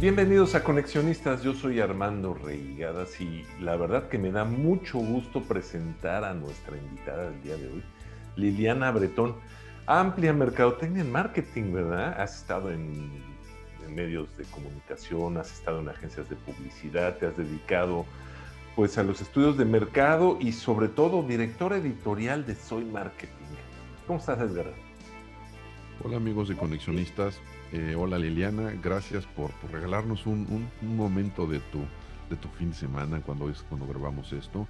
Bienvenidos a Conexionistas, yo soy Armando Reigadas y la verdad que me da mucho gusto presentar a nuestra invitada del día de hoy, Liliana Bretón. Amplia mercadotecnia en marketing, ¿verdad? Has estado en medios de comunicación, has estado en agencias de publicidad, te has dedicado pues a los estudios de mercado y sobre todo directora editorial de Soy Marketing. ¿Cómo estás, Edgar? Hola amigos de Conexionistas, hola Liliana, gracias por regalarnos un momento de tu fin de semana cuando grabamos esto.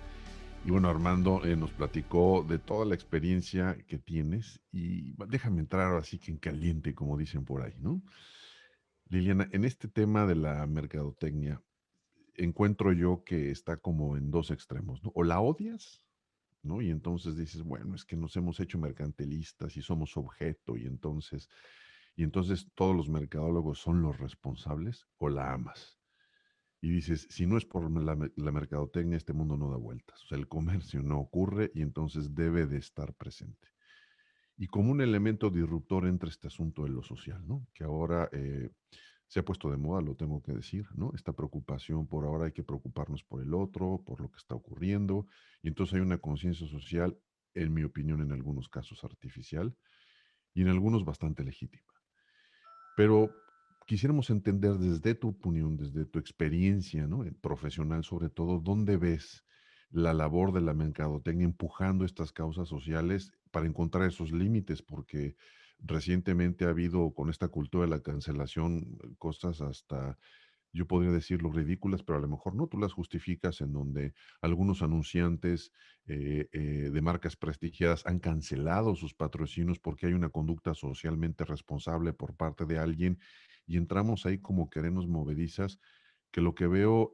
Y bueno, Armando nos platicó de toda la experiencia que tienes y déjame entrar así que en caliente, como dicen por ahí, ¿no? Liliana, en este tema de la mercadotecnia, encuentro yo que está como en dos extremos, ¿no? O la odias, ¿no? Y entonces dices, bueno, es que nos hemos hecho mercantilistas y somos objeto y entonces todos los mercadólogos son los responsables o la amas. Y dices, si no es por la mercadotecnia, este mundo no da vueltas. O sea, el comercio no ocurre y entonces debe de estar presente. Y como un elemento disruptor entra este asunto de lo social, ¿no? Que ahora se ha puesto de moda, lo tengo que decir, ¿no? Esta preocupación por ahora hay que preocuparnos por el otro, por lo que está ocurriendo. Y entonces hay una conciencia social, en mi opinión, en algunos casos artificial y en algunos bastante legítima. Pero quisiéramos entender desde tu opinión, desde tu experiencia, ¿no? Profesional sobre todo, ¿dónde ves la labor de la mercadotecnia empujando estas causas sociales para encontrar esos límites? Porque recientemente ha habido con esta cultura de la cancelación cosas hasta yo podría decirlo ridículas, pero a lo mejor no, tú las justificas en donde algunos anunciantes de marcas prestigiadas han cancelado sus patrocinios porque hay una conducta socialmente responsable por parte de alguien y entramos ahí como querenos movedizas que lo que veo,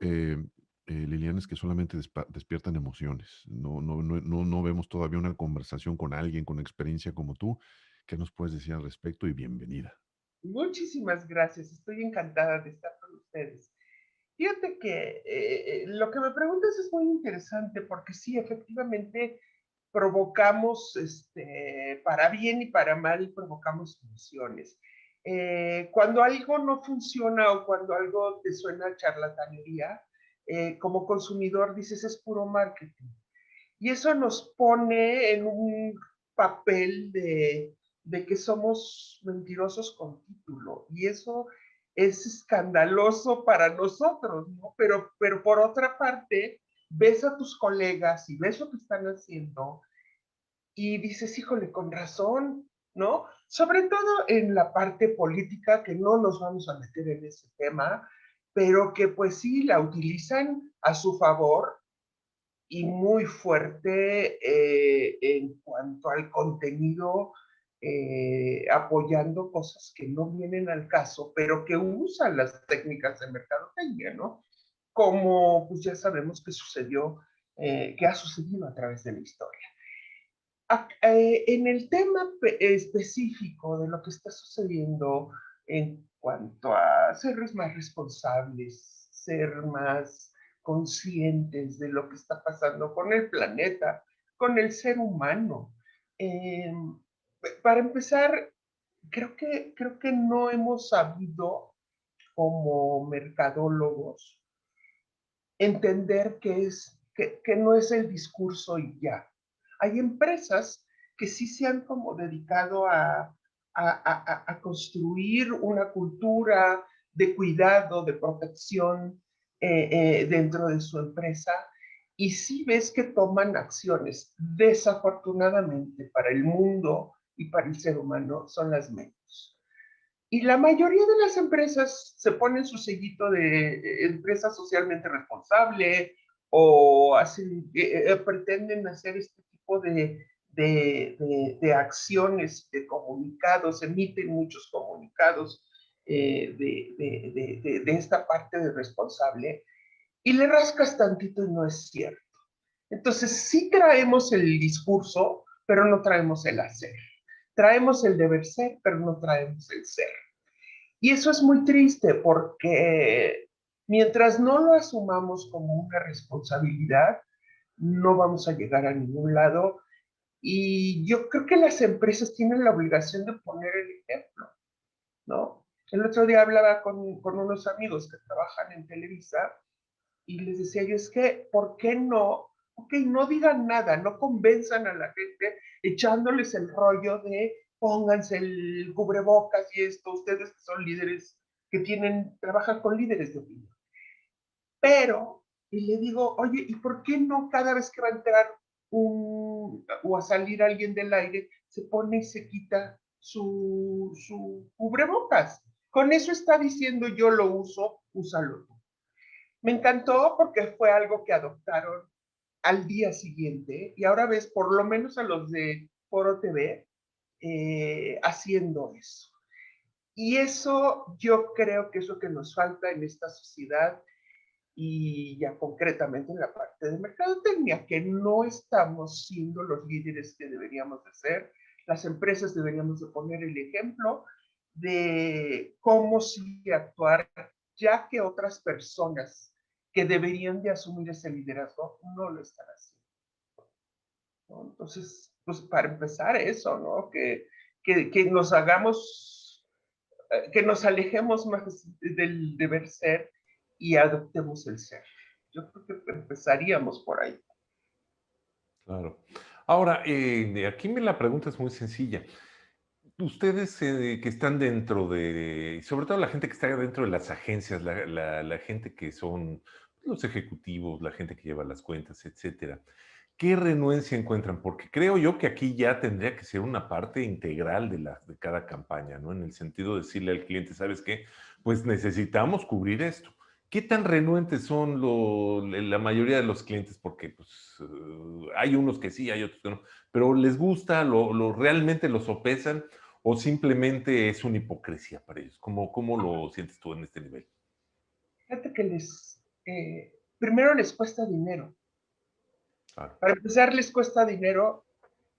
Liliana, es que solamente despiertan emociones. No vemos todavía una conversación con alguien con experiencia como tú. ¿Qué nos puedes decir al respecto? Y bienvenida. Muchísimas gracias, estoy encantada de estar con ustedes. Fíjate que lo que me preguntas es muy interesante porque sí, efectivamente provocamos, para bien y para mal, provocamos emociones. Cuando algo no funciona o cuando algo te suena a charlatanería, como consumidor dices es puro marketing. Y eso nos pone en un papel de que somos mentirosos con título. Y eso es escandaloso para nosotros, ¿no? Pero por otra parte, ves a tus colegas y ves lo que están haciendo y dices, híjole, con razón, ¿no? Sobre todo en la parte política, que no nos vamos a meter en ese tema, pero que pues sí la utilizan a su favor y muy fuerte en cuanto al contenido, apoyando cosas que no vienen al caso, pero que usan las técnicas de mercadotecnia, ¿no? Como pues ya sabemos que sucedió, que ha sucedido a través de la historia. En el tema específico de lo que está sucediendo en cuanto a ser más responsables, ser más conscientes de lo que está pasando con el planeta, con el ser humano. Eh, para empezar, creo que no hemos sabido como mercadólogos entender que no es el discurso y ya. Hay empresas que sí se han como dedicado a construir una cultura de cuidado, de protección dentro de su empresa y sí ves que toman acciones. Desafortunadamente para el mundo y para el ser humano son las menos. Y la mayoría de las empresas se ponen su sellito de empresa socialmente responsable o hacen, pretenden hacer este tipo de acciones, de comunicados, emiten muchos comunicados de esta parte de responsable y le rascas tantito y no es cierto. Entonces sí traemos el discurso, pero no traemos el hacer. Traemos el deber ser, pero no traemos el ser. Y eso es muy triste porque mientras no lo asumamos como una responsabilidad, no vamos a llegar a ningún lado. Y yo creo que las empresas tienen la obligación de poner el ejemplo, ¿no? El otro día hablaba con unos amigos que trabajan en Televisa y les decía yo, es que, ¿por qué no? Ok, no digan nada, no convenzan a la gente echándoles el rollo de pónganse el cubrebocas y esto, ustedes que son líderes, que trabajan con líderes de opinión. Pero, y le digo, oye, ¿y por qué no cada vez que va a entrar o a salir alguien del aire, se pone y se quita su cubrebocas? Con eso está diciendo yo lo uso, úsalo tú. Me encantó porque fue algo que adoptaron al día siguiente y ahora ves por lo menos a los de Foro TV haciendo eso. Y eso yo creo que es lo que nos falta en esta sociedad y ya concretamente en la parte de mercadotecnia, que no estamos siendo los líderes que deberíamos de ser. Las empresas deberíamos de poner el ejemplo de cómo sí actuar, ya que otras personas que deberían de asumir ese liderazgo no lo están haciendo, ¿no? Entonces, pues para empezar eso, ¿no? Que nos hagamos, que nos alejemos más del deber ser y adoptemos el ser. Yo creo que empezaríamos por ahí. Claro. Ahora, aquí la pregunta es muy sencilla. Ustedes que están dentro de, sobre todo la gente que está dentro de las agencias, la gente que son los ejecutivos, la gente que lleva las cuentas, etcétera, ¿qué renuencia encuentran? Porque creo yo que aquí ya tendría que ser una parte integral de cada campaña, ¿no? En el sentido de decirle al cliente, ¿sabes qué? Pues necesitamos cubrir esto. ¿Qué tan renuentes son la mayoría de los clientes? Porque pues, hay unos que sí, hay otros que no, pero ¿les gusta? ¿Realmente lo sopesan? ¿O simplemente es una hipocresía para ellos? ¿Cómo lo sientes tú en este nivel? Fíjate que primero les cuesta dinero. Claro. Para empezar, les cuesta dinero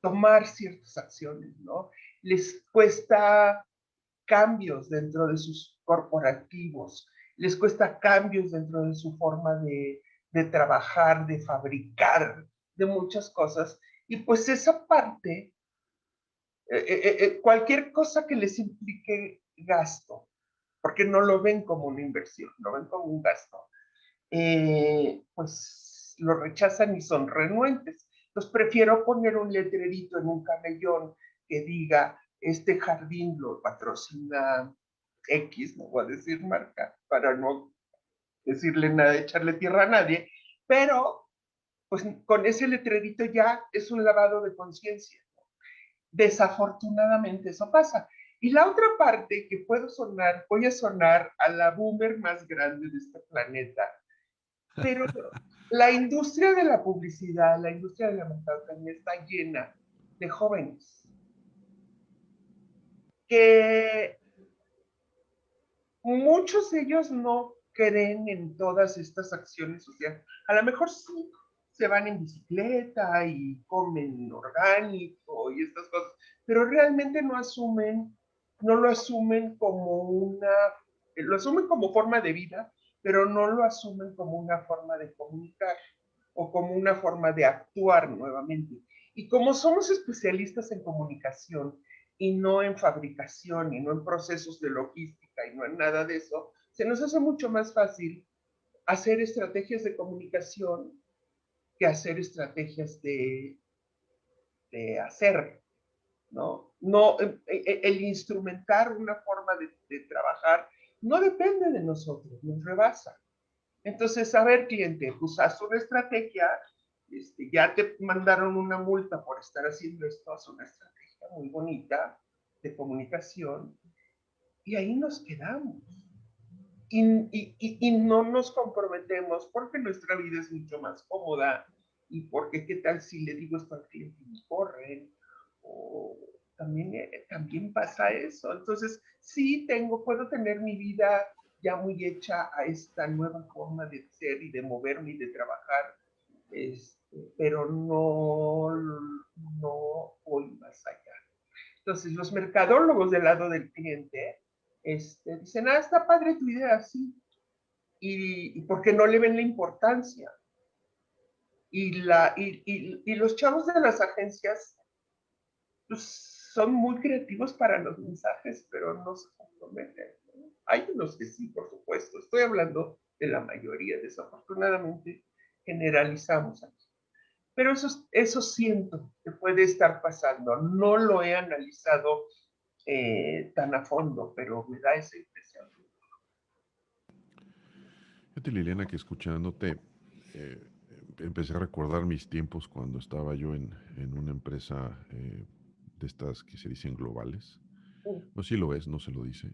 tomar ciertas acciones, ¿no? Les cuesta cambios dentro de sus corporativos, les cuesta cambios dentro de su forma de trabajar, de fabricar, de muchas cosas. Y pues esa parte, cualquier cosa que les implique gasto, porque no lo ven como una inversión, lo ven como un gasto, pues lo rechazan y son renuentes. Entonces prefiero poner un letrerito en un camellón que diga, este jardín lo patrocina X, no voy a decir marca, para no decirle nada, echarle tierra a nadie, pero pues con ese letrerito ya es un lavado de conciencia. Desafortunadamente eso pasa. Y la otra parte que voy a sonar a la boomer más grande de este planeta, pero la industria de la publicidad, la industria de la mercadotecnia está llena de jóvenes que muchos de ellos no creen en todas estas acciones sociales. A lo mejor sí se van en bicicleta y comen orgánico y estas cosas, pero realmente no lo asumen lo asumen como forma de vida, pero no lo asumen como una forma de comunicar o como una forma de actuar nuevamente. Y como somos especialistas en comunicación y no en fabricación y no en procesos de logística y no en nada de eso, se nos hace mucho más fácil hacer estrategias de comunicación que hacer estrategias de hacer, ¿no? No, el instrumentar una forma de trabajar no depende de nosotros, nos rebasa. Entonces, a ver, cliente, pues haz una estrategia, ya te mandaron una multa por estar haciendo esto, haz una estrategia muy bonita de comunicación y ahí nos quedamos. Y no nos comprometemos porque nuestra vida es mucho más cómoda y porque qué tal si le digo esto al cliente y me corren, o también pasa eso. Entonces, sí puedo tener mi vida ya muy hecha a esta nueva forma de ser y de moverme y de trabajar, pero no voy más allá. Entonces, los mercadólogos del lado del cliente dicen, está padre tu idea, sí, y porque no le ven la importancia. Y los chavos de las agencias pues, son muy creativos para los mensajes, pero no se comprometen, ¿no? Hay unos que sí, por supuesto. Estoy hablando de la mayoría. Desafortunadamente, generalizamos aquí. Pero eso siento que puede estar pasando. No lo he analizado tan a fondo, pero me da esa impresión. Fíjate, Liliana, que escuchándote, eh, empecé a recordar mis tiempos cuando estaba yo en una empresa de estas que se dicen globales. No, sí lo es, no se lo dice.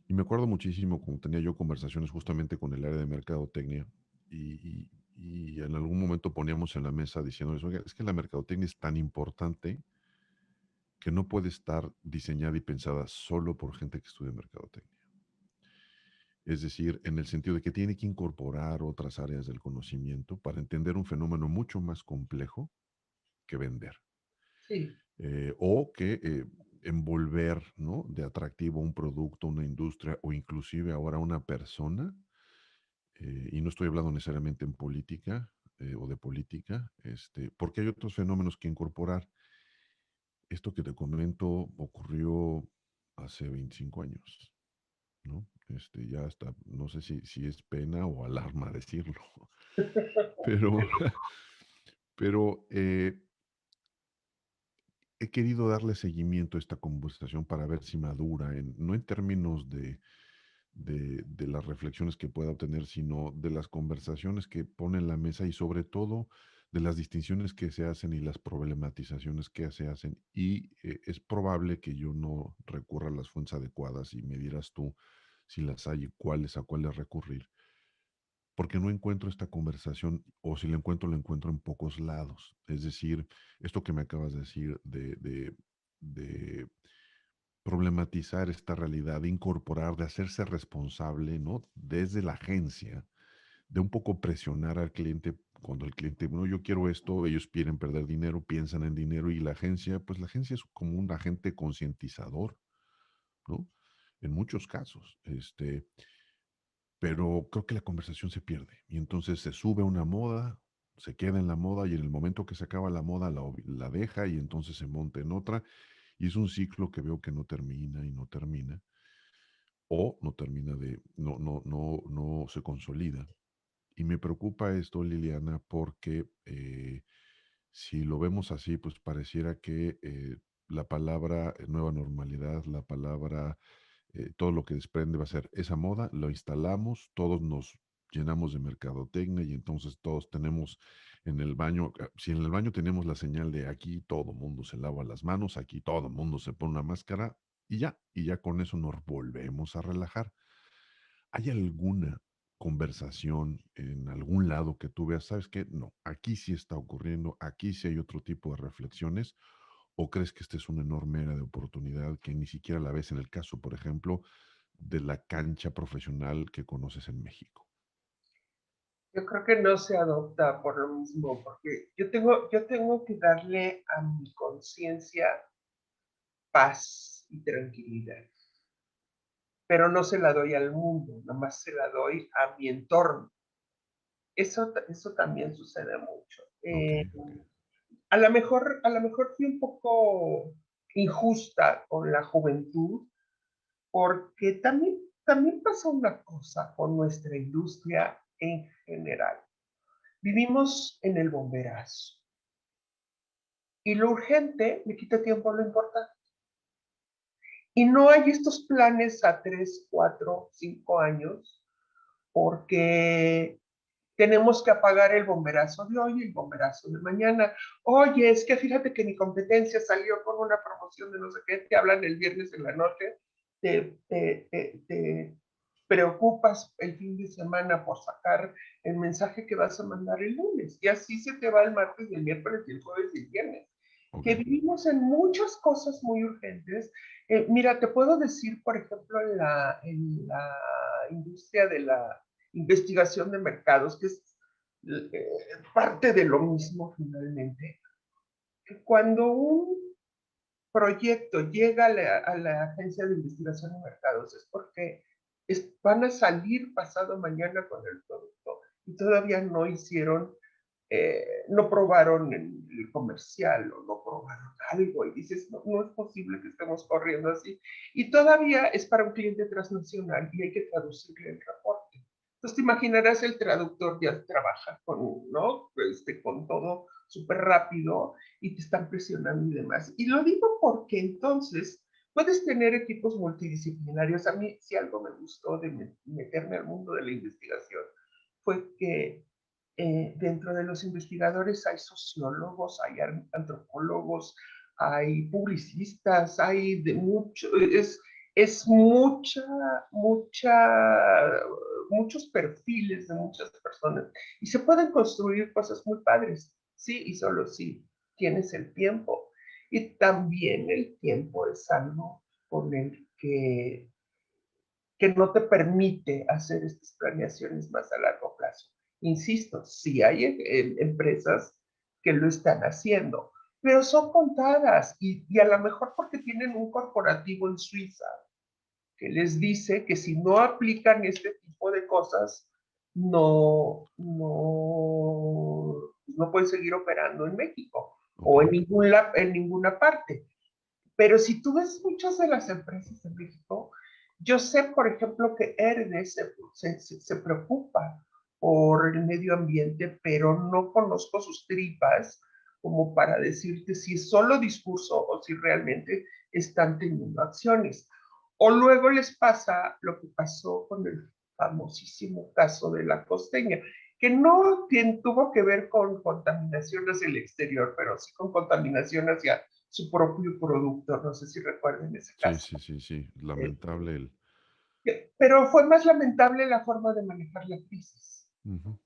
Y me acuerdo muchísimo cuando tenía yo conversaciones justamente con el área de mercadotecnia y en algún momento poníamos en la mesa diciéndoles, oiga, es que la mercadotecnia es tan importante que no puede estar diseñada y pensada solo por gente que estudia mercadotecnia. Es decir, en el sentido de que tiene que incorporar otras áreas del conocimiento para entender un fenómeno mucho más complejo que vender. Sí, O que envolver, ¿no?, de atractivo un producto, una industria o inclusive ahora una persona. Y no estoy hablando necesariamente en política o de política, porque hay otros fenómenos que incorporar. Esto que te comento ocurrió hace 25 años, ¿no? Ya hasta, no sé si es pena o alarma decirlo, pero, pero he querido darle seguimiento a esta conversación para ver si madura, no en términos de las reflexiones que pueda obtener, sino de las conversaciones que pone en la mesa y sobre todo de las distinciones que se hacen y las problematizaciones que se hacen. Y es probable que yo no recurra a las fuentes adecuadas y me dirás tú si las hay y cuáles a cuáles recurrir, porque no encuentro esta conversación o si la encuentro en pocos lados. Es decir, esto que me acabas de decir de problematizar esta realidad, de incorporar, de hacerse responsable, ¿no? Desde la agencia, de un poco presionar al cliente cuando el cliente, bueno, yo quiero esto, ellos quieren perder dinero, piensan en dinero y la agencia, pues la agencia es como un agente concientizador, ¿no? En muchos casos, pero creo que la conversación se pierde y entonces se sube a una moda, se queda en la moda y en el momento que se acaba la moda la deja y entonces se monta en otra y es un ciclo que veo que no termina y no termina o no termina no se consolida. Y me preocupa esto, Liliana, porque si lo vemos así, pues pareciera que la palabra nueva normalidad, la palabra, todo lo que desprende va a ser esa moda, lo instalamos, todos nos llenamos de mercadotecnia y entonces todos tenemos en el baño, si en el baño tenemos la señal de aquí todo mundo se lava las manos, aquí todo mundo se pone una máscara y ya con eso nos volvemos a relajar. ¿Hay alguna conversación en algún lado que tú veas, sabes qué? No, aquí sí está ocurriendo, aquí sí hay otro tipo de reflexiones, o crees que esta es una enorme era de oportunidad que ni siquiera la ves en el caso, por ejemplo, de la cancha profesional que conoces en México? yo creo que no se adopta por lo mismo, porque yo tengo que darle a mi conciencia paz y tranquilidad, pero no se la doy al mundo, nomás se la doy a mi entorno. Eso también sucede mucho. Ok, ok. A lo mejor fui un poco injusta con la juventud, porque también pasa una cosa con nuestra industria en general. Vivimos en el bomberazo y lo urgente le quita tiempo a lo importante. Y no hay estos planes a 3, 4, 5 años porque tenemos que apagar el bomberazo de hoy y el bomberazo de mañana. Oye, es que fíjate que mi competencia salió con una promoción de no sé qué, te hablan el viernes en la noche, te preocupas el fin de semana por sacar el mensaje que vas a mandar el lunes. Y así se te va el martes, el miércoles, el jueves y el viernes. Ok. Que vivimos en muchas cosas muy urgentes. Mira, te puedo decir, por ejemplo, en la industria de la investigación de mercados, que es parte de lo mismo finalmente. Cuando un proyecto llega a la Agencia de Investigación de Mercados es porque van a salir pasado mañana con el producto y todavía no hicieron no probaron el comercial o no probaron algo y dices, no, no es posible que estemos corriendo así. Y todavía es para un cliente transnacional y hay que traducirle el reporte. Entonces te imaginarás el traductor ya trabaja con, ¿no? Con todo súper rápido y te están presionando y demás. Y lo digo porque entonces puedes tener equipos multidisciplinarios. A mí, si algo me gustó de meterme al mundo de la investigación, fue que dentro de los investigadores hay sociólogos, hay antropólogos, hay publicistas, hay de mucho, es muchos perfiles de muchas personas y se pueden construir cosas muy padres, sí, y solo si tienes el tiempo. Y también el tiempo es algo con el que no te permite hacer estas planeaciones más a largo plazo. Insisto, sí hay empresas que lo están haciendo, pero son contadas y a lo mejor porque tienen un corporativo en Suiza que les dice que si no aplican este tipo de cosas, no pueden seguir operando en México o Ok. en ninguna parte. Pero si tú ves muchas de las empresas de México, yo sé, por ejemplo, que ERDE se preocupa por el medio ambiente, pero no conozco sus tripas como para decirte si es solo discurso o si realmente están teniendo acciones. O luego les pasa lo que pasó con el famosísimo caso de la costeña, que no tuvo que ver con contaminación hacia el exterior, pero sí con contaminación hacia su propio producto. No sé si recuerden ese Sí, caso. sí, sí, sí. Eh, Lamentable el. pero fue más lamentable la forma de manejar la crisis. Ujú.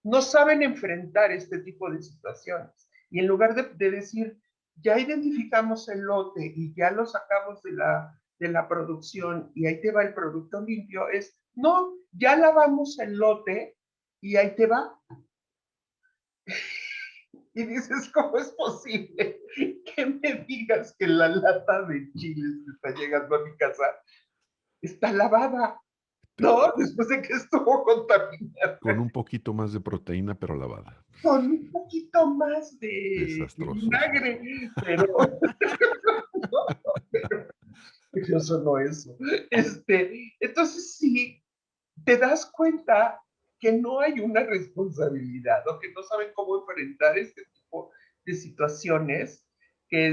No saben enfrentar este tipo de situaciones. Y en lugar de decir, ya identificamos el lote y ya lo sacamos de la producción y ahí te va el producto limpio, es, no, ya lavamos el lote y ahí te va. Y dices, ¿cómo es posible que me digas que la lata de chiles que está llegando a mi casa está lavada? Te- No, después de que estuvo contaminada, Con un poquito más de proteína, pero lavada. con un poquito más de Desastroso, sí. vinagre, pero yo sonó eso. Entonces sí, te das cuenta que no hay una responsabilidad o que no saben cómo enfrentar este tipo de situaciones que,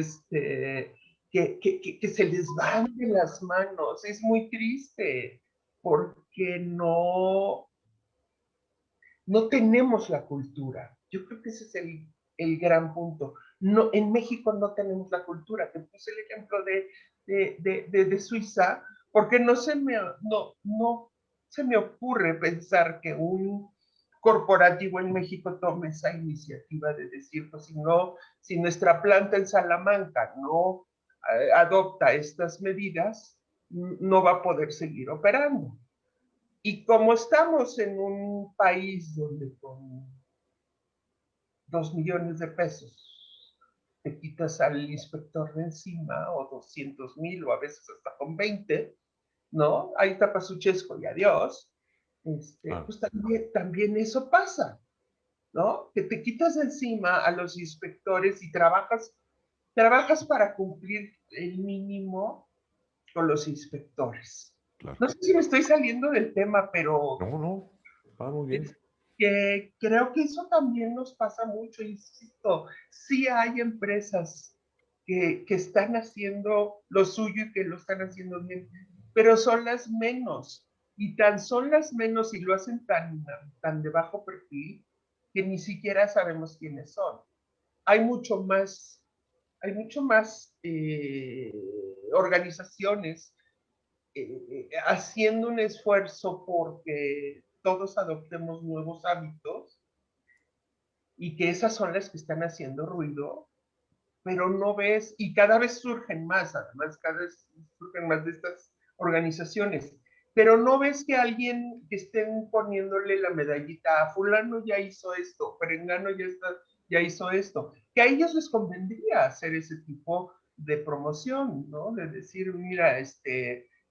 que se les van de las manos. Es muy triste porque no tenemos la cultura. Yo creo que ese es el gran punto. No, en México no tenemos la cultura. Te puse el ejemplo de Suiza, porque no se me ocurre pensar que un corporativo en México tome esa iniciativa de decir, pues si nuestra planta en Salamanca no adopta estas medidas, no va a poder seguir operando. Y como estamos en un país donde con 2 millones de pesos te quitas al inspector de encima, o 200,000, o a veces hasta con 20, ¿no? Ahí tapa su chesco y adiós. Claro. Pues también eso pasa, ¿no? Que te quitas de encima a los inspectores y trabajas para cumplir el mínimo con los inspectores. Claro. No sé si me estoy saliendo del tema, pero No, no, va muy bien. es que creo que eso también nos pasa mucho, insisto, sí hay empresas que están haciendo lo suyo y que lo están haciendo bien, pero son las menos, y tan son las menos y lo hacen tan de bajo perfil que ni siquiera sabemos quiénes son. Hay mucho más organizaciones haciendo un esfuerzo porque todos adoptemos nuevos hábitos y que esas son las que están haciendo ruido, pero no ves, y cada vez surgen más, además, cada vez surgen más de estas organizaciones, pero no ves que alguien que estén poniéndole la medallita a fulano ya hizo esto, perengano ya hizo esto, que a ellos les convendría hacer ese tipo de promoción, ¿no? De decir, mira,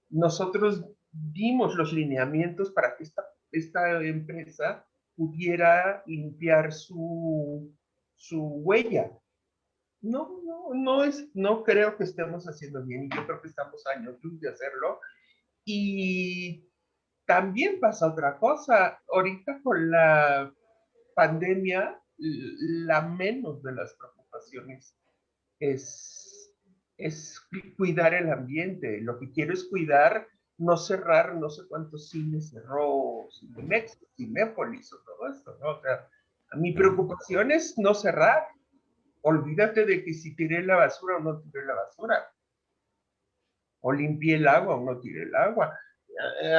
nosotros dimos los lineamientos para que esta empresa pudiera limpiar su huella. No creo que estemos haciendo bien, y yo creo que estamos a años luz de hacerlo. Y también pasa otra cosa, ahorita con la pandemia, la menos de las preocupaciones es cuidar el ambiente. Lo que quiero es cuidar, no cerrar, no sé cuántos cines cerró Cinemex, Cinépolis o todo esto, ¿no? O sea, mi preocupación es no cerrar. Olvídate de que si tiré la basura o no tiré la basura, o limpié el agua o no tiré el agua.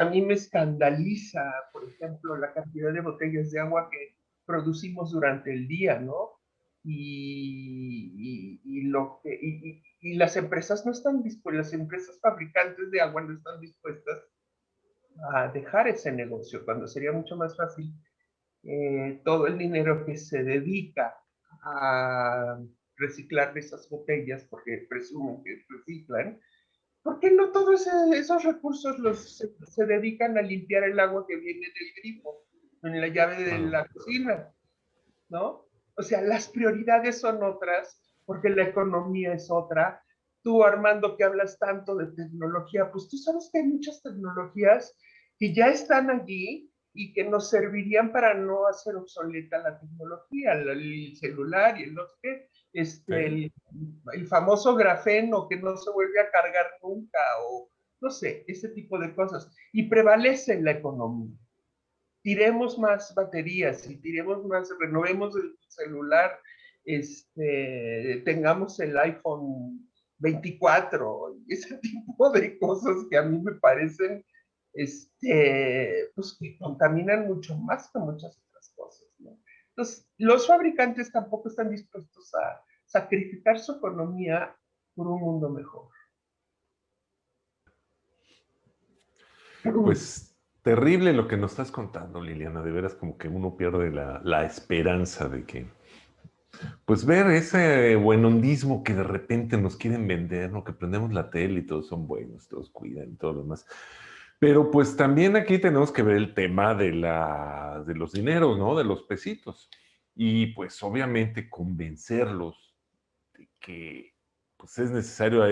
A mí me escandaliza, por ejemplo, la cantidad de botellas de agua que producimos durante el día, ¿no? Y las empresas no están dispuestas, las empresas fabricantes de agua no están dispuestas a dejar ese negocio, cuando sería mucho más fácil todo el dinero que se dedica a reciclar esas botellas, porque presumen que reciclan. ¿Por qué no todos esos recursos se dedican a limpiar el agua que viene del grifo, en la llave de la cocina, ¿no? O sea, las prioridades son otras, porque la economía es otra. Tú, Armando, que hablas tanto de tecnología, pues tú sabes que hay muchas tecnologías que ya están allí y que nos servirían para no hacer obsoleta la tecnología, el celular y el no sé qué, el famoso grafeno que no se vuelve a cargar nunca, o no sé, ese tipo de cosas. Y prevalece en la economía. Tiremos más baterías y tiremos más, renovemos el celular, tengamos el iPhone 24, ese tipo de cosas que a mí me parecen, pues que contaminan mucho más que muchas otras cosas, ¿no? Entonces, los fabricantes tampoco están dispuestos a sacrificar su economía por un mundo mejor. Pues terrible lo que nos estás contando, Liliana. De veras, como que uno pierde la esperanza de que, pues ver ese buenondismo que de repente nos quieren vender, ¿no? Que prendemos la tele y todos son buenos, todos cuidan y todo lo demás. Pero pues también aquí tenemos que ver el tema de los dineros, ¿no? De los pesitos. Y pues obviamente convencerlos de que pues es necesario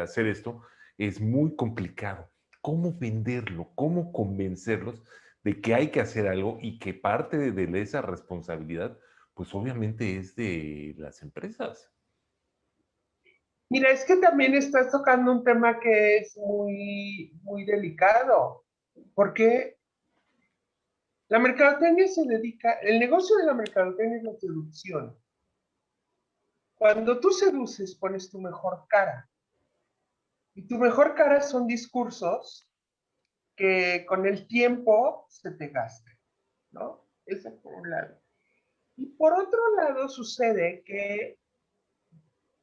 hacer esto es muy complicado. ¿Cómo venderlo? ¿Cómo convencerlos de que hay que hacer algo y que parte de esa responsabilidad, pues obviamente es de las empresas? Mira, es que también estás tocando un tema que es muy, muy delicado, porque la mercadotecnia se dedica, el negocio de la mercadotecnia es la seducción. Cuando tú seduces, pones tu mejor cara. Y tu mejor cara son discursos que con el tiempo se te gastan, ¿no? Eso por un lado. Y por otro lado sucede que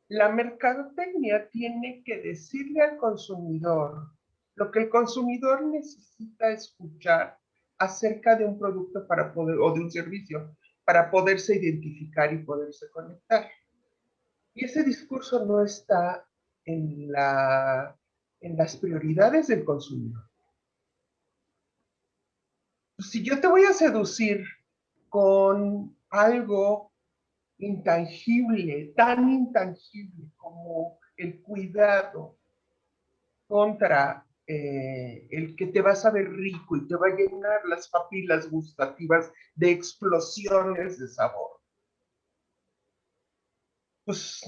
la mercadotecnia tiene que decirle al consumidor lo que el consumidor necesita escuchar acerca de un producto para poder, o de un servicio, para poderse identificar y poderse conectar. Y ese discurso no está en, en las prioridades del consumidor. Si yo te voy a seducir con algo intangible, tan intangible como el cuidado contra el que te vas a ver rico y te va a llenar las papilas gustativas de explosiones de sabor, pues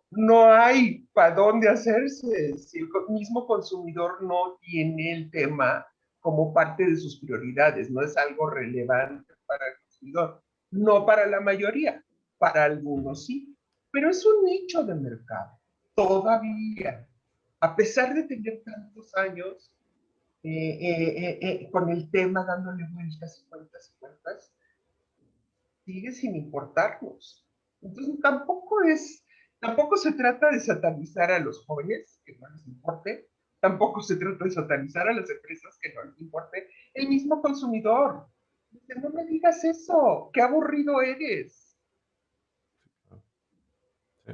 no hay para dónde hacerse si el mismo consumidor no tiene el tema como parte de sus prioridades, no es algo relevante para el consumidor, no para la mayoría, para algunos sí, pero es un nicho de mercado, todavía, a pesar de tener tantos años con el tema dándole vueltas y vueltas y vueltas, sigue sin importarnos. Entonces tampoco se trata de satanizar a los jóvenes, que no les importe, tampoco se trata de satanizar a las empresas, que no les importe, el mismo consumidor. Dice, no me digas eso, qué aburrido eres. Sí.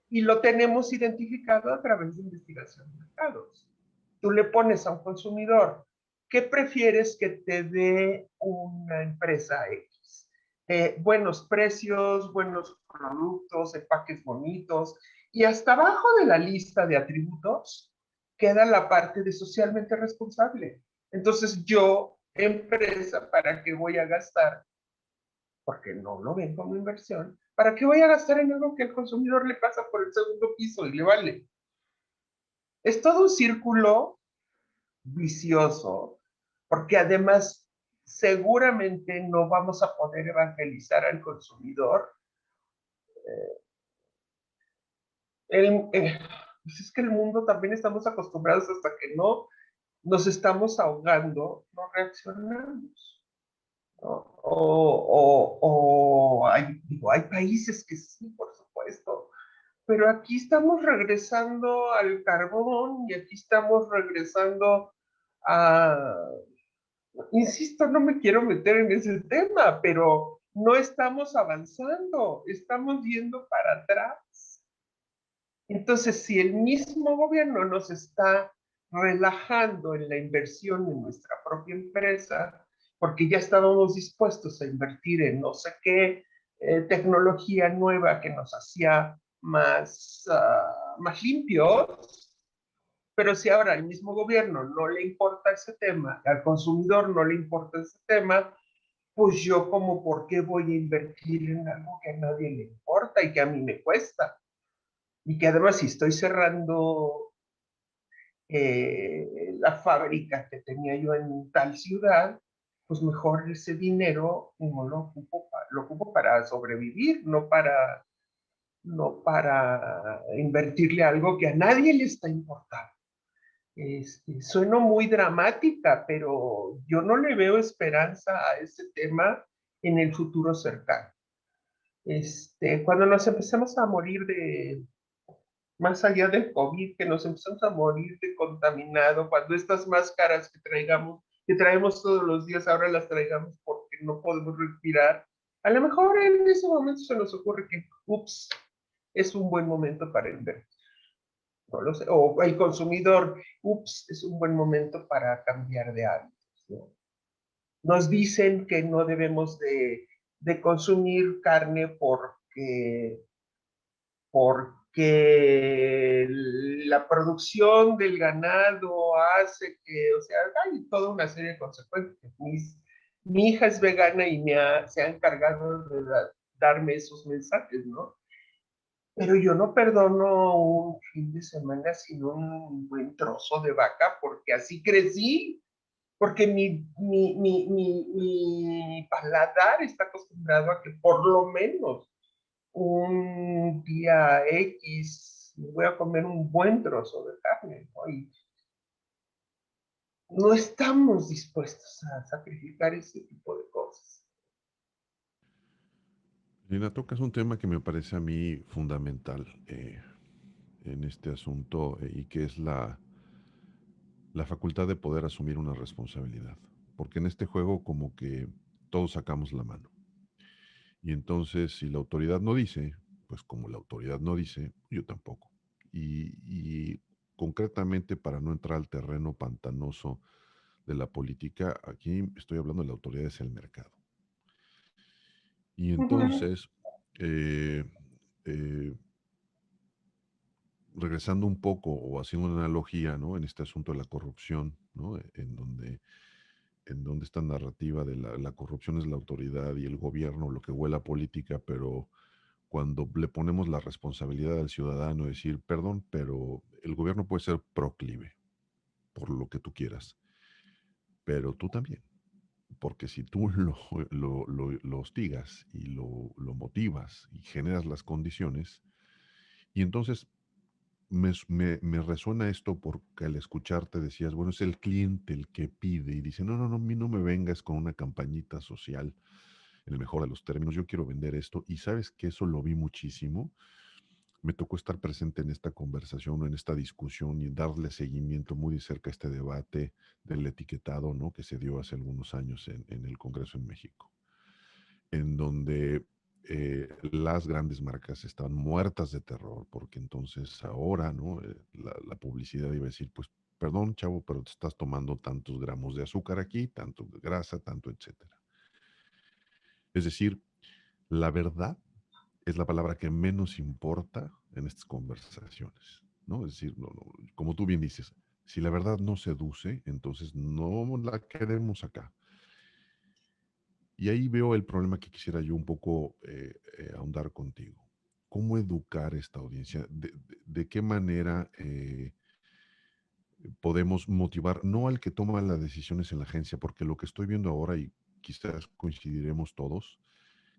Y lo tenemos identificado a través de investigación de mercados. Tú le pones a un consumidor ¿Qué prefieres que te dé una empresa X? Buenos precios, buenos productos, empaques bonitos, y hasta abajo de la lista de atributos queda la parte de socialmente responsable. Entonces yo, empresa, ¿para qué voy a gastar? Porque no lo ven como inversión. ¿Para qué voy a gastar en algo que al consumidor le pasa por el segundo piso y le vale? Es todo un círculo vicioso, porque además seguramente no vamos a poder evangelizar al consumidor. El, pues es que el mundo también estamos acostumbrados hasta que no nos estamos ahogando, no reaccionamos. ¿No? Hay países que sí, por supuesto, pero aquí estamos regresando al carbón y aquí estamos regresando a, insisto, no me quiero meter en ese tema, pero no estamos avanzando, estamos yendo para atrás. Entonces, si el mismo gobierno nos está relajando en la inversión en nuestra propia empresa, porque ya estábamos dispuestos a invertir en no sé qué tecnología nueva que nos hacía más limpios, pero si ahora al mismo gobierno no le importa ese tema, al consumidor no le importa ese tema, pues yo como por qué voy a invertir en algo que a nadie le importa y que a mí me cuesta. Y que además si estoy cerrando la fábrica que tenía yo en tal ciudad, pues mejor ese dinero no lo ocupo para sobrevivir, no para invertirle algo que a nadie le está importando. Sueno muy dramática, pero yo no le veo esperanza a ese tema en el futuro cercano. Cuando nos empezamos a morir de, más allá del COVID, que nos empezamos a morir de contaminado, cuando estas máscaras que traemos todos los días, ahora las traigamos porque no podemos respirar, a lo mejor en ese momento se nos ocurre que, ups, es un buen momento para invertir. No lo sé. O el consumidor, ups, es un buen momento para cambiar de hábitos, ¿no? Nos dicen que no debemos de consumir carne porque la producción del ganado hace que, o sea, hay toda una serie de consecuencias. Mi hija es vegana y se ha encargado de darme esos mensajes, ¿no? Pero yo no perdono un fin de semana sin un buen trozo de vaca, porque así crecí, porque mi paladar está acostumbrado a que por lo menos un día X voy a comer un buen trozo de carne, ¿no? Y no estamos dispuestos a sacrificar ese tipo de cosas. Lina, tocas un tema que me parece a mí fundamental en este asunto y que es la facultad de poder asumir una responsabilidad. Porque en este juego como que todos sacamos la mano. Y entonces si la autoridad no dice, pues como la autoridad no dice, yo tampoco. Y concretamente para no entrar al terreno pantanoso de la política, aquí estoy hablando de la autoridad es el mercado. Y Uh -huh. entonces, eh, eh, regresando un poco o haciendo una analogía, ¿no? En este asunto de la corrupción, ¿no? En donde esta narrativa de la corrupción es la autoridad y el gobierno, lo que huele a política, pero cuando le ponemos la responsabilidad al ciudadano, decir, perdón, pero el gobierno puede ser proclive por lo que tú quieras, pero tú también, porque si tú lo hostigas y lo motivas y generas las condiciones, y entonces me resuena esto porque al escucharte decías, bueno, es el cliente el que pide y dice, no, no, no, a mí no me vengas con una campañita social, en el mejor de los términos, yo quiero vender esto. Y sabes que eso lo vi muchísimo. Me tocó estar presente en esta conversación, en esta discusión y darle seguimiento muy de cerca a este debate del etiquetado, ¿no? Que se dio hace algunos años en el Congreso en México, en donde las grandes marcas están muertas de terror, porque entonces ahora, ¿no? La publicidad iba a decir, pues perdón, chavo, pero te estás tomando tantos gramos de azúcar aquí, tanto de grasa, tanto, etcétera. Es decir, la verdad es la palabra que menos importa en estas conversaciones, ¿no? Es decir, como tú bien dices, si la verdad no seduce, entonces no la queremos acá. Y ahí veo el problema que quisiera yo un poco ahondar contigo. ¿Cómo educar a esta audiencia? ¿De qué manera podemos motivar, no al que toma las decisiones en la agencia, porque lo que estoy viendo ahora, y quizás coincidiremos todos,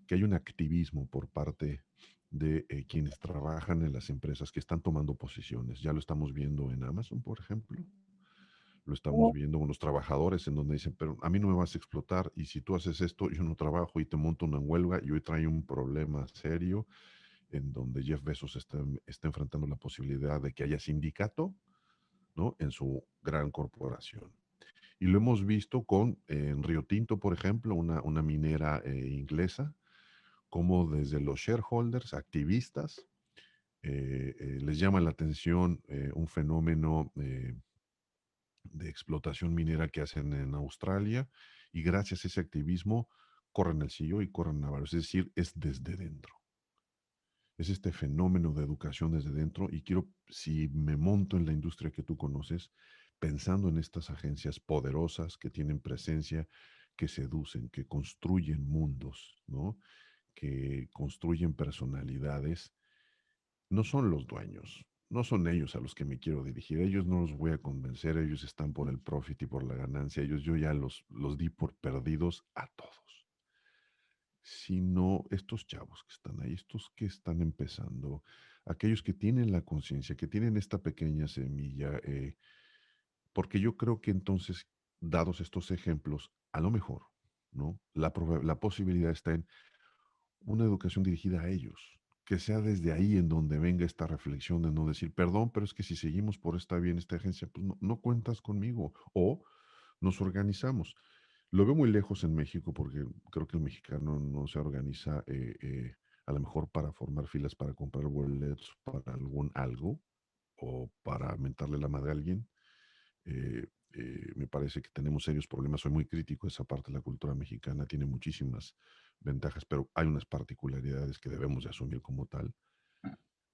que hay un activismo por parte de quienes trabajan en las empresas que están tomando posiciones. Ya lo estamos viendo en Amazon, por ejemplo. Lo estamos viendo con los trabajadores en donde dicen, pero a mí no me vas a explotar y si tú haces esto, yo no trabajo y te monto una huelga y hoy trae un problema serio en donde Jeff Bezos está enfrentando la posibilidad de que haya sindicato, ¿no? En su gran corporación. Y lo hemos visto con en Río Tinto, por ejemplo, una minera inglesa, como desde los shareholders, activistas, les llama la atención un fenómeno de explotación minera que hacen en Australia y gracias a ese activismo corren el CEO y corren a varios. Es decir, es desde dentro. Es este fenómeno de educación desde dentro y quiero, si me monto en la industria que tú conoces, pensando en estas agencias poderosas que tienen presencia, que seducen, que construyen mundos, ¿no? Que construyen personalidades, no son los dueños, no son ellos a los que me quiero dirigir, ellos no los voy a convencer, ellos están por el profit y por la ganancia, ellos yo ya los di por perdidos a todos, sino estos chavos que están ahí, estos que están empezando, aquellos que tienen la conciencia, que tienen esta pequeña semilla, porque yo creo que entonces, dados estos ejemplos, a lo mejor, ¿no? La posibilidad está en una educación dirigida a ellos, que sea desde ahí en donde venga esta reflexión de no decir, perdón, pero es que si seguimos por esta vía en esta agencia, pues no cuentas conmigo o nos organizamos. Lo veo muy lejos en México porque creo que el mexicano no se organiza a lo mejor para formar filas para comprar boletos para algún algo o para mentarle la madre a alguien. Me parece que tenemos serios problemas. Soy muy crítico de esa parte de la cultura mexicana. Tiene muchísimas ventajas, pero hay unas particularidades que debemos de asumir como tal.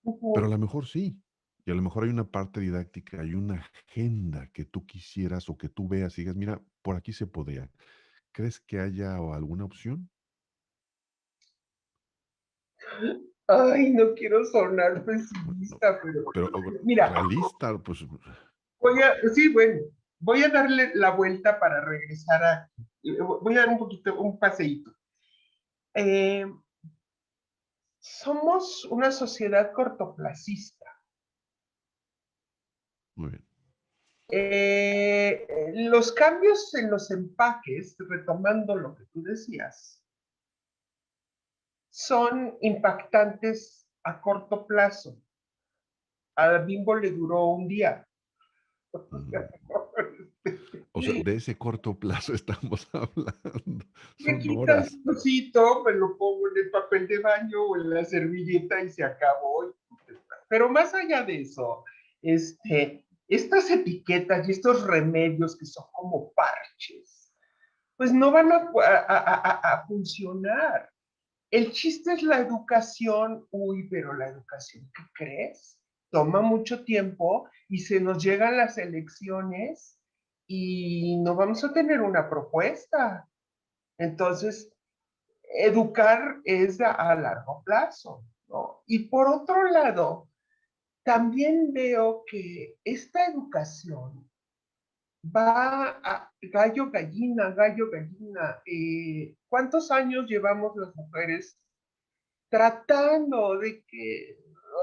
Pero a lo mejor sí. Y a lo mejor hay una parte didáctica, hay una agenda que tú quisieras o que tú veas y digas, mira, por aquí se podría. ¿Crees que haya alguna opción? Ay, no quiero sonar No, pesimista, pero pero mira, realista, pues sí, bueno, voy a darle la vuelta para regresar voy a dar un poquito, un paseíto. Eh, Somos una sociedad cortoplacista. muy bien. Los cambios en los empaques, retomando lo que tú decías, son impactantes a corto plazo. A Bimbo le duró un día. Ujú. O sea, de ese corto plazo estamos hablando. Me Son quitan horas. el trocito, me lo pongo en el papel de baño o en la servilleta y se acabó. Pero más allá de eso, estas etiquetas y estos remedios que son como parches, pues no van a funcionar. El chiste es la educación. Uy, pero la educación, ¿qué crees? Toma mucho tiempo y se nos llegan las elecciones y no vamos a tener una propuesta. Entonces, educar es a largo plazo, ¿no? Y por otro lado, también veo que esta educación va a gallo, gallina. ¿Cuántos años llevamos las mujeres tratando de que,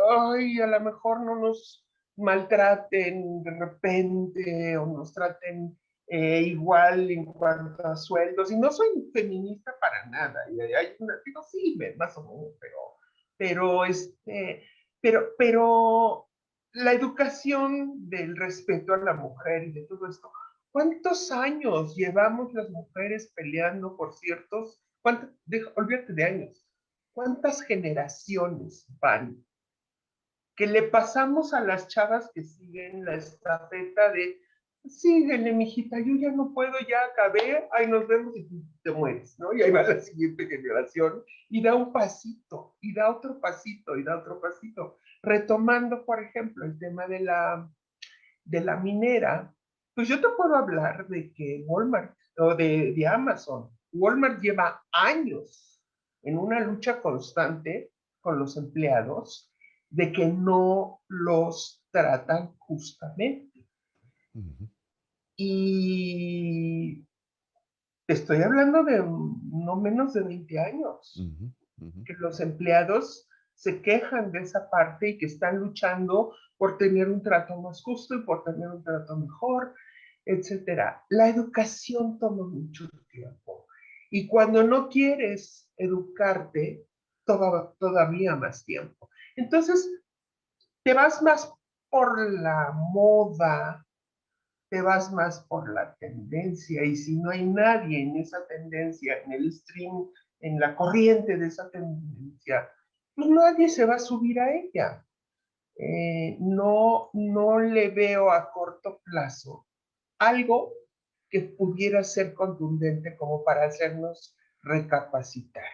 ay, a lo mejor no nos maltraten de repente o nos traten igual en cuanto a sueldos? Y no soy feminista para nada. Y hay una, digo, sí, más o menos, pero, pero la educación del respeto a la mujer y de todo esto, ¿cuántos años llevamos las mujeres peleando por ciertos, olvídate de años, cuántas generaciones van, que le pasamos a las chavas que siguen la estafeta de síguele, mijita, yo ya no puedo, ya acabé, ahí nos vemos y te mueres, ¿no? Y ahí va la siguiente generación y da un pasito, y da otro pasito, y da otro pasito. Retomando, por ejemplo, el tema de la minera, pues yo te puedo hablar de que Walmart o de Amazon, Walmart lleva años en una lucha constante con los empleados de que no los tratan justamente. Ujú, Y estoy hablando de no menos de 20 años, ujú, ujú, que los empleados se quejan de esa parte y que están luchando por tener un trato más justo y por tener un trato mejor, etcétera. La educación toma mucho tiempo y cuando no quieres educarte, todavía más tiempo. Entonces, te vas más por la moda, te vas más por la tendencia y si no hay nadie en esa tendencia, en el stream, en la corriente de esa tendencia, pues nadie se va a subir a ella. No le veo a corto plazo algo que pudiera ser contundente como para hacernos recapacitar.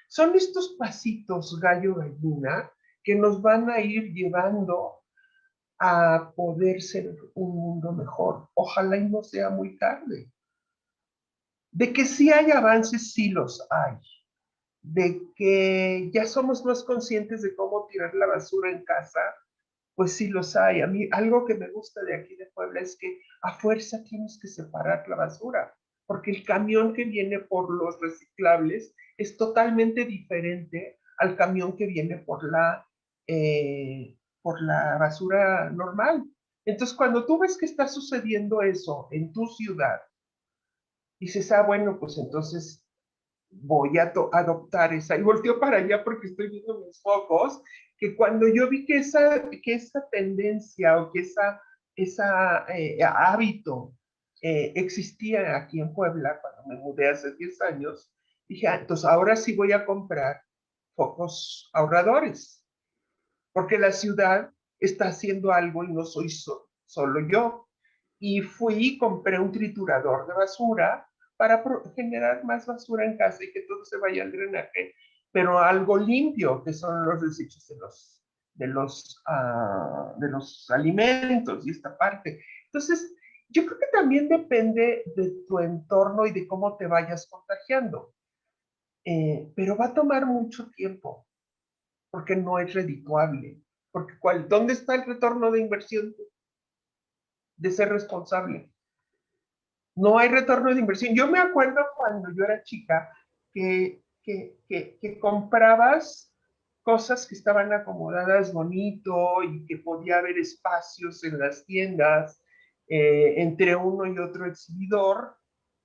Son estos pasitos gallo gallina que nos van a ir llevando a poder ser un mundo mejor. Ojalá y no sea muy tarde. De que sí hay avances, sí los hay. De que ya somos más conscientes de cómo tirar la basura en casa, pues sí los hay. A mí algo que me gusta de aquí de Puebla es que a fuerza tienes que separar la basura, porque el camión que viene por los reciclables es totalmente diferente al camión que viene por la basura normal. Entonces, cuando tú ves que está sucediendo eso en tu ciudad, dices, ah, bueno, pues entonces voy a adoptar esa. Y volteo para allá porque estoy viendo mis focos, que cuando yo vi que esa tendencia o que esa hábito existía aquí en Puebla, cuando me mudé hace 10 años, dije, ah, entonces ahora sí voy a comprar focos ahorradores, porque la ciudad está haciendo algo y no soy solo yo. Y fui y compré un triturador de basura para generar más basura en casa y que todo se vaya al drenaje, pero algo limpio, que son los desechos de los alimentos y esta parte. Entonces, yo creo que también depende de tu entorno y de cómo te vayas contagiando, pero va a tomar mucho tiempo porque no es redituable. Porque ¿dónde está el retorno de inversión de ser responsable? No hay retorno de inversión. Yo me acuerdo cuando yo era chica que comprabas cosas que estaban acomodadas bonito y que podía haber espacios en las tiendas entre uno y otro exhibidor.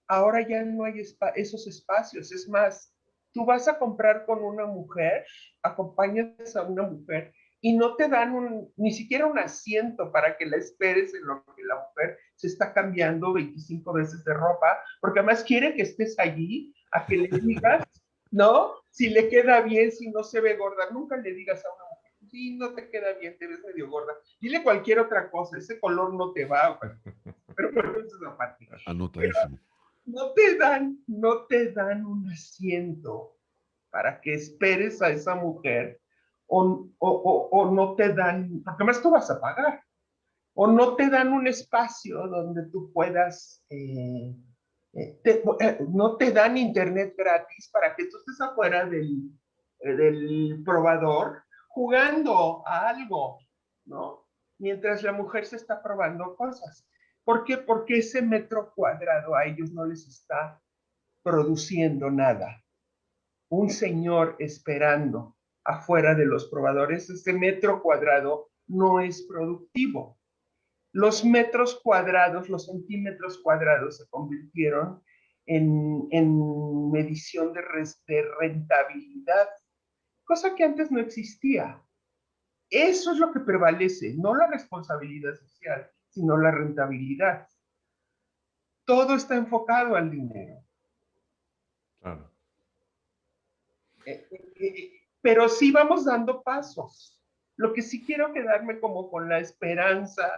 Ahora ya no hay esos espacios. Es más, tú vas a comprar con una mujer, acompañas a una mujer y no te dan ni siquiera un asiento para que la esperes en lo que la mujer se está cambiando 25 veces de ropa, porque además quiere que estés allí, a que le digas, ¿no? Si le queda bien, si no se ve gorda. Nunca le digas a una mujer, sí, no te queda bien, te ves medio gorda. Dile cualquier otra cosa, ese color no te va, pero bueno, eso es aparte. Anotadísimo. No te dan un asiento para que esperes a esa mujer o no te dan, porque más tú vas a pagar, o no te dan un espacio donde tú puedas, no te dan internet gratis para que tú estés afuera del probador jugando a algo, ¿no? Mientras la mujer se está probando cosas. ¿Por qué? Porque ese metro cuadrado a ellos no les está produciendo nada. Un señor esperando afuera de los probadores, ese metro cuadrado no es productivo. Los metros cuadrados, los centímetros cuadrados se convirtieron en medición de rentabilidad, cosa que antes no existía. Eso es lo que prevalece, no la responsabilidad social, sino la rentabilidad. Todo está enfocado al dinero. Claro. Pero sí vamos dando pasos. Lo que sí quiero quedarme como con la esperanza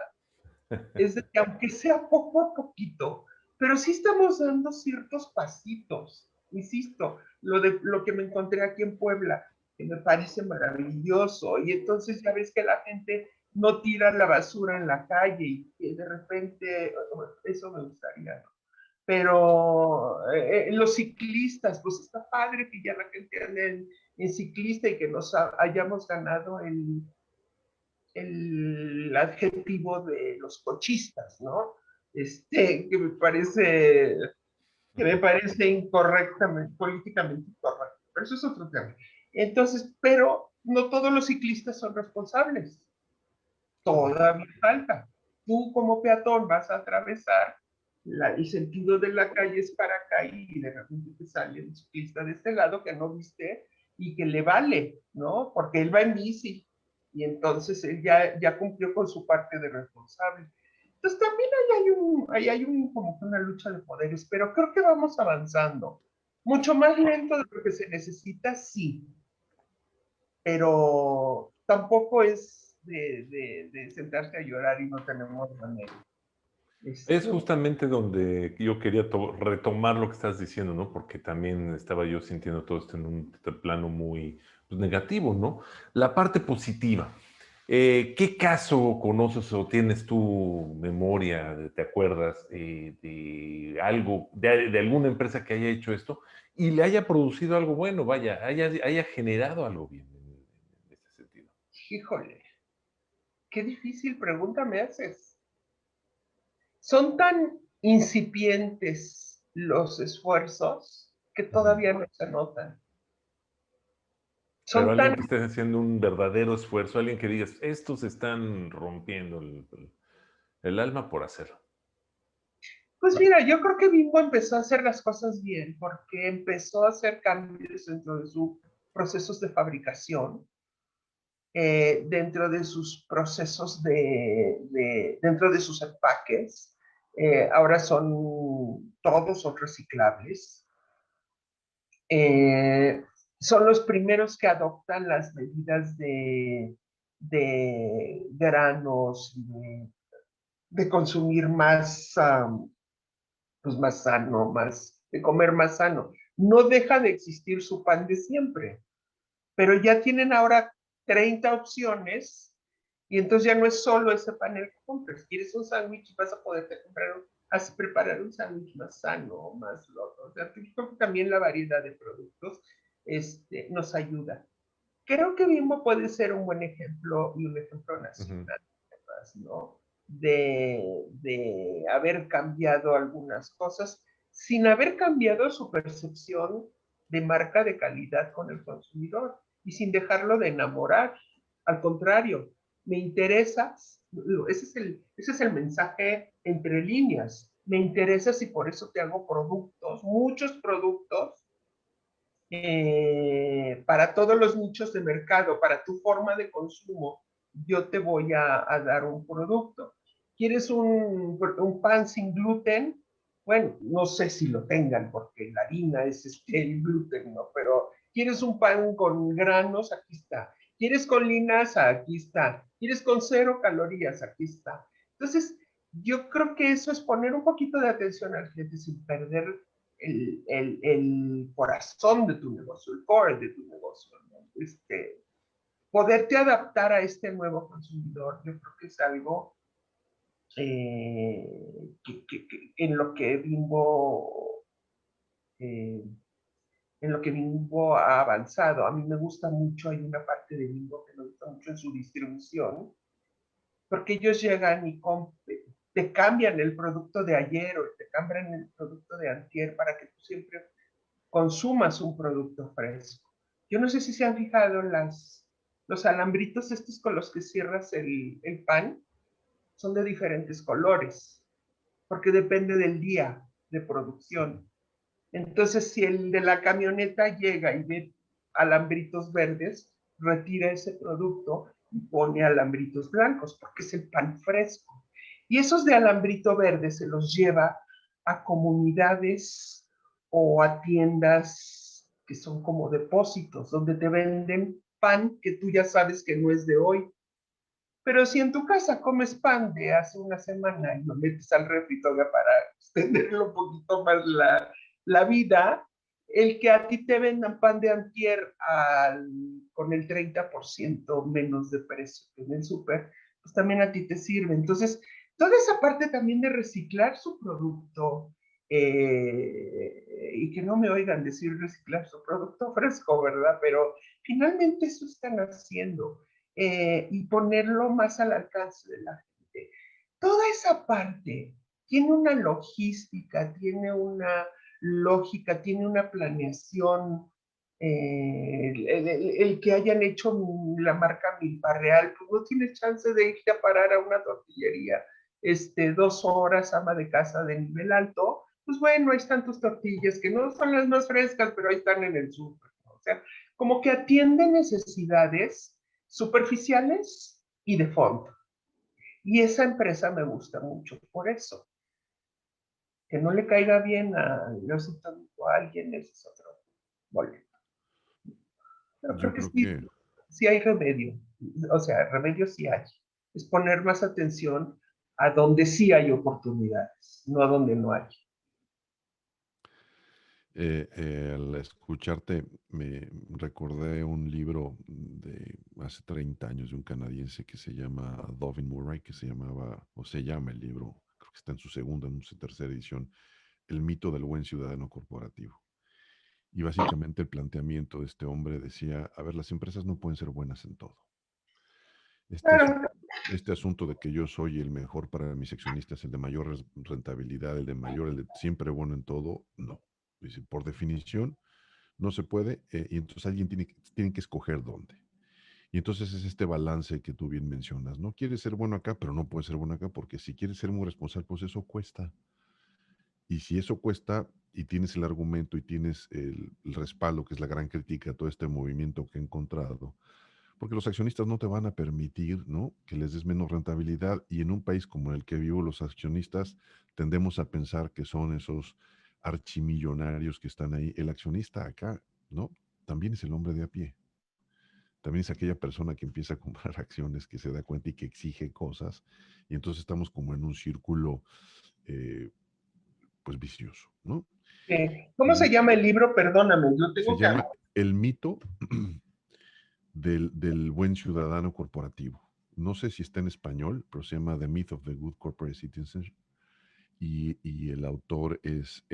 Es de que aunque sea poco a poquito, pero sí estamos dando ciertos pasitos. Insisto, lo que me encontré aquí en Puebla, que me parece maravilloso, y entonces ya ves que la gente no tira la basura en la calle y que de repente, eso me gustaría, ¿no? Pero los ciclistas, pues está padre que ya la gente ande en ciclista y que nos hayamos ganado el adjetivo de los cochistas, ¿no? Que me parece incorrectamente, políticamente incorrecto, pero eso es otro tema. Entonces, pero no todos los ciclistas son responsables, todavía falta. Tú como peatón vas a atravesar, el sentido de la calle es para acá y de repente te sale un ciclista de este lado que no viste y que le vale, ¿no? Porque él va en bici y entonces él ya cumplió con su parte de responsable. Entonces también ahí hay como que una lucha de poderes, pero creo que vamos avanzando. Mucho más lento de lo que se necesita, sí, pero tampoco es de sentarse a llorar y no tenemos manera. Es justamente donde yo quería retomar lo que estás diciendo, ¿no? Porque también estaba yo sintiendo todo esto en un plano muy pues, negativo, ¿no? La parte positiva. ¿Qué caso conoces o tienes tu memoria, te acuerdas de algo, de alguna empresa que haya hecho esto y le haya producido algo bueno, vaya, haya generado algo bien en ese sentido? Híjole, qué difícil pregunta me haces. Son tan incipientes los esfuerzos que Ujú. todavía no se notan. Pero Son tan, alguien que esté haciendo un verdadero esfuerzo, alguien que digas, estos están rompiendo el alma por hacerlo. pues mira, yo creo que Bimbo empezó a hacer las cosas bien porque empezó a hacer cambios dentro de sus procesos de fabricación, dentro de sus procesos dentro de sus empaques. Ahora todos son reciclables. Eh, Son los primeros que adoptan las medidas de granos, de consumir más, pues más sano, de comer más sano. No deja de existir su pan de siempre, pero ya tienen ahora 30 opciones y entonces ya no es solo ese pan el que compras. Quieres un sándwich y vas a poderte preparar un sándwich más sano, más loco. O sea, creo que también la variedad de productos nos ayuda. Creo que Bimbo puede ser un buen ejemplo y un ejemplo Ujú. nacional, ¿no? De haber cambiado algunas cosas sin haber cambiado su percepción de marca de calidad con el consumidor y sin dejarlo de enamorar. Al contrario, me interesas, ese es el mensaje entre líneas, me interesas y por eso te hago productos, muchos productos para todos los nichos de mercado, para tu forma de consumo, yo te voy a dar un producto. ¿Quieres un pan sin gluten? Bueno, no sé si lo tengan porque la harina es el gluten, ¿no? Pero ¿quieres un pan con granos? Aquí está. ¿Quieres con linaza? Aquí está. ¿Quieres con 0 calorías? Aquí está. Entonces, yo creo que eso es poner un poquito de atención al cliente sin perder el corazón de tu negocio, el core de tu negocio, ¿no? Poderte adaptar a este nuevo consumidor, yo creo que es algo en lo que eh, en lo que Bimbo ha avanzado. A mí me gusta mucho, hay una parte de Bimbo que me gusta mucho en su distribución, porque ellos llegan y te cambian el producto de ayer o te cambian el producto de antier para que tú siempre consumas un producto fresco. Yo no sé si se han fijado en los alambritos estos con los que cierras el pan, son de diferentes colores, porque depende del día de producción. Entonces, si el de la camioneta llega y ve alambritos verdes, retira ese producto y pone alambritos blancos, porque es el pan fresco. Y esos de alambrito verde se los lleva a comunidades o a tiendas que son como depósitos, donde te venden pan que tú ya sabes que no es de hoy, Pero si en tu casa comes pan de hace una semana y lo metes al refri todavía para extenderlo un poquito más la vida, el que a ti te vendan pan de antier con el 30% menos de precio que en el súper, pues también a ti te sirve. Entonces, toda esa parte también de reciclar su producto, y que no me oigan decir reciclar su producto fresco, ¿verdad? Pero finalmente eso están haciendo, y ponerlo más al alcance de la gente. Toda esa parte tiene una logística, tiene una lógica, tiene una planeación. El que hayan hecho la marca Milpa Real, pues no tiene chance de irte a parar a una tortillería 2 horas, ama de casa de nivel alto. Pues bueno, ahí están tus tortillas, que no son las más frescas, pero ahí están en el súper, ¿no? O sea, como que atiende necesidades superficiales y de fondo. Y esa empresa me gusta mucho por eso. Que no le caiga bien a alguien, ese es otro boleto. Pero creo Yo que creo sí, que, sí hay remedio. O sea, remedio sí hay. Es poner más atención a donde sí hay oportunidades, no a donde no hay. al escucharte me recordé un libro de hace 30 años de un canadiense que se llama Dovin Murray, que se llamaba, o se llama el libro, creo que está en su segunda, en su tercera edición, El mito del buen ciudadano corporativo. Y básicamente el planteamiento de este hombre decía, a ver, las empresas no pueden ser buenas en todo. Este, asu- Claro, este asunto de que yo soy el mejor para mis accionistas, el de mayor rentabilidad, el de mayor, el de siempre bueno en todo, no. Dice, por definición, no se puede, y entonces alguien tiene que escoger dónde. Y entonces es este balance que tú bien mencionas, ¿no? Quieres ser bueno acá, pero no puedes ser bueno acá, porque si quieres ser muy responsable, pues eso cuesta. Y si eso cuesta y tienes el argumento y tienes el respaldo, que es la gran crítica a todo este movimiento que he encontrado, porque los accionistas no te van a permitir, ¿no?, que les des menos rentabilidad. Y en un país como el que vivo, los accionistas tendemos a pensar que son esos archimillonarios que están ahí. El accionista acá, ¿no? También es el hombre de a pie. También es aquella persona que empieza a comprar acciones, que se da cuenta y que exige cosas. Y entonces estamos como en un círculo, eh, pues vicioso, ¿no? ¿cómo se Y llama el libro? Perdóname, lo se tengo que llama anotar. El mito del buen ciudadano corporativo. No sé si está en español, pero se llama The Myth of the Good Corporate Citizen. Y el autor es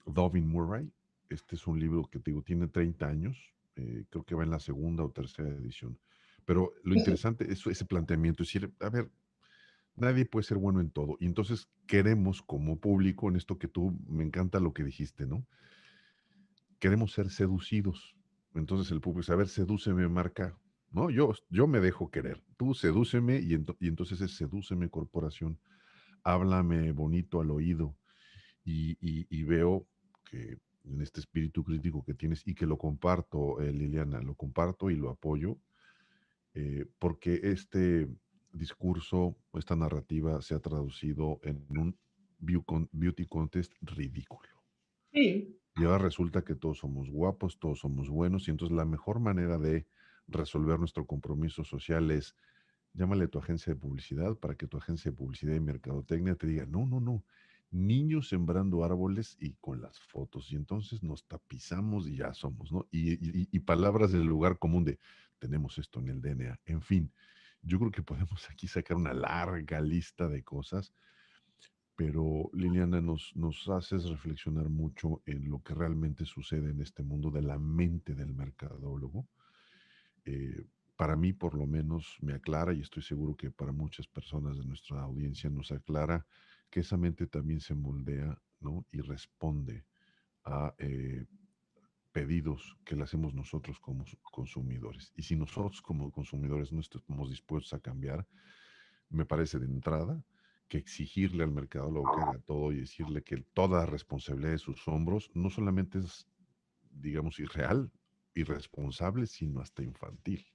Dovin Murray. Este es un libro que te digo, tiene 30 años. Creo que va en la segunda o tercera edición. Pero lo interesante es ese planteamiento, es decir, a ver, nadie puede ser bueno en todo. Y entonces queremos como público, en esto que tú, me encanta lo que dijiste, ¿no? Queremos ser seducidos. Entonces el público dice, a ver, sedúceme, marca. No, yo me dejo querer. Tú sedúceme y entonces es sedúceme corporación. Háblame bonito al oído y veo que en este espíritu crítico que tienes y que lo comparto, Liliana, lo comparto y lo apoyo, porque este discurso, esta narrativa se ha traducido en un beauty contest ridículo. Sí, Y ahora resulta que todos somos guapos, todos somos buenos, y entonces la mejor manera de resolver nuestro compromiso social es llámale a tu agencia de publicidad para que tu agencia de publicidad y mercadotecnia te diga, no, no, no, niños sembrando árboles y con las fotos, y entonces nos tapizamos y ya somos, ¿no? Y palabras del lugar común de, tenemos esto en el DNA, en fin, yo creo que podemos aquí sacar una larga lista de cosas, pero Liliana, nos haces reflexionar mucho en lo que realmente sucede en este mundo de la mente del mercadólogo. Eh, para mí, por lo menos, me aclara, y estoy seguro que para muchas personas de nuestra audiencia nos aclara, que esa mente también se moldea, ¿no?, y responde a pedidos que le hacemos nosotros como consumidores. Y si nosotros como consumidores no estamos dispuestos a cambiar, me parece de entrada que exigirle al mercadólogo que haga todo y decirle que toda la responsabilidad de sus hombros no solamente es, digamos, irreal, irresponsable, sino hasta infantil,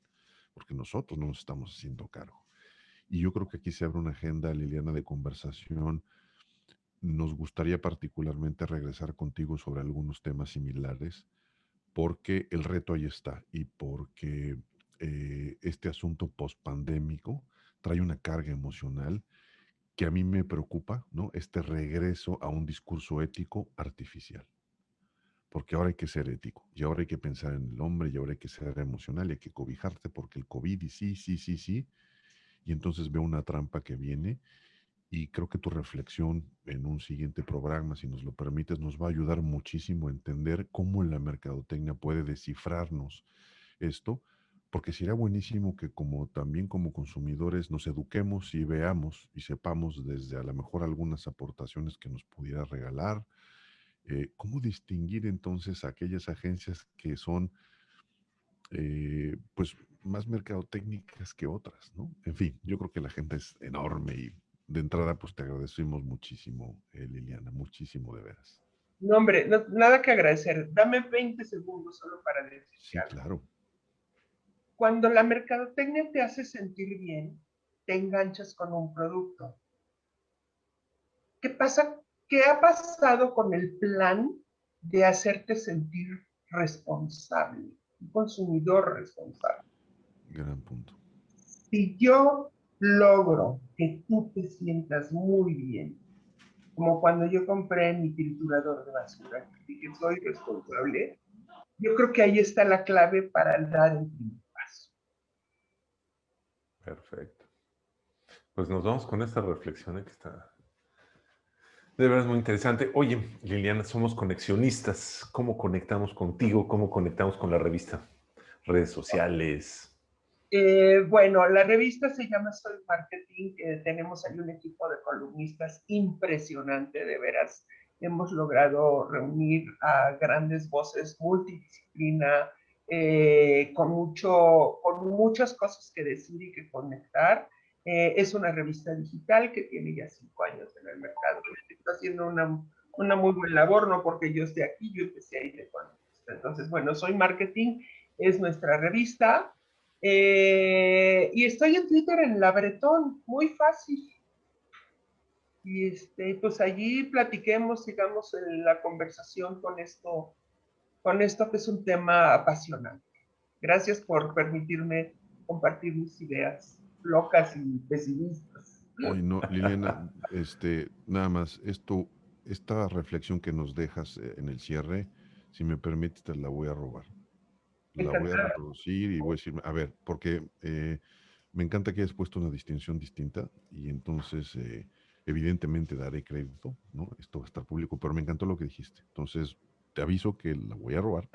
porque nosotros no nos estamos haciendo cargo. Y yo creo que aquí se abre una agenda, Liliana, de conversación. Nos gustaría particularmente regresar contigo sobre algunos temas similares, porque el reto ahí está y porque este asunto pospandémico trae una carga emocional que a mí me preocupa, ¿no? Este regreso a un discurso ético artificial. Porque ahora hay que ser ético, y ahora hay que pensar en el hombre, y ahora hay que ser emocional, y hay que cobijarte porque el COVID, y sí, sí, sí, sí. Y entonces veo una trampa que viene, y creo que tu reflexión en un siguiente programa, si nos lo permites, nos va a ayudar muchísimo a entender cómo la mercadotecnia puede descifrarnos esto, porque sería buenísimo que como también como consumidores nos eduquemos y veamos y sepamos desde a lo mejor algunas aportaciones que nos pudiera regalar, cómo distinguir entonces aquellas agencias que son pues más mercadotécnicas que otras, ¿no? En fin, yo creo que la gente es enorme y de entrada pues te agradecemos muchísimo, Liliana, muchísimo de veras. No, hombre, nada que agradecer. Dame 20 segundos solo para decirte Sí, algo. claro. Cuando la mercadotecnia te hace sentir bien, te enganchas con un producto. ¿Qué pasa? ¿Qué ha pasado con el plan de hacerte sentir responsable, un consumidor responsable? Gran punto. Si yo logro que tú te sientas muy bien, como cuando yo compré mi triturador de basura, y que soy responsable, yo creo que ahí está la clave para dar el primer paso. Perfecto. Pues nos vamos con esta reflexión que está de verdad muy interesante. Oye, Liliana, somos conexionistas. ¿Cómo conectamos contigo? ¿Cómo conectamos con la revista? Redes sociales. Bueno, la revista se llama Soy Marketing. Tenemos ahí un equipo de columnistas impresionante, de veras. Hemos logrado reunir a grandes voces multidisciplina, con muchas cosas que decir y que conectar. Es una revista digital que tiene ya 5 años en el mercado. Está haciendo una muy buena labor, no porque yo esté aquí, yo empecé ahí de columnista. Entonces, bueno, Soy Marketing es nuestra revista. Y estoy en Twitter en La Bretón, muy fácil. Y pues allí platiquemos, sigamos en la conversación con esto que es un tema apasionante. Gracias por permitirme compartir mis ideas locas y pesimistas. Oye, no, Liliana, nada más, esta reflexión que nos dejas en el cierre, si me permites, te la voy a robar. La voy a Encantada. reproducir y voy a decir, a ver, porque me encanta que hayas puesto una distinción distinta y entonces evidentemente daré crédito, ¿no? Esto va a estar público, pero me encantó lo que dijiste. Entonces, te aviso que la voy a robar.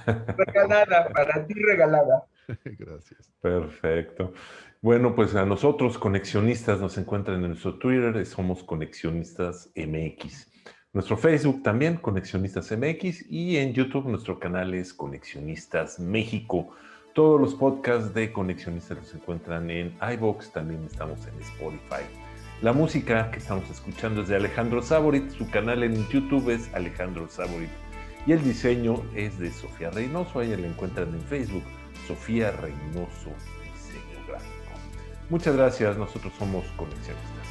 Regalada, para ti regalada. Gracias. Perfecto. Bueno, pues a nosotros, Conexionistas, nos encuentran en nuestro Twitter, somos Conexionistas MX. Nuestro Facebook también, Conexionistas MX, y en YouTube nuestro canal es Conexionistas México. Todos los podcasts de Conexionistas los encuentran en iVoox, también estamos en Spotify. La música que estamos escuchando es de Alejandro Saborit, su canal en YouTube es Alejandro Saborit, y el diseño es de Sofía Reynoso, a ella la encuentran en Facebook, Sofía Reynoso Diseño Gráfico. Muchas gracias, nosotros somos Conexionistas.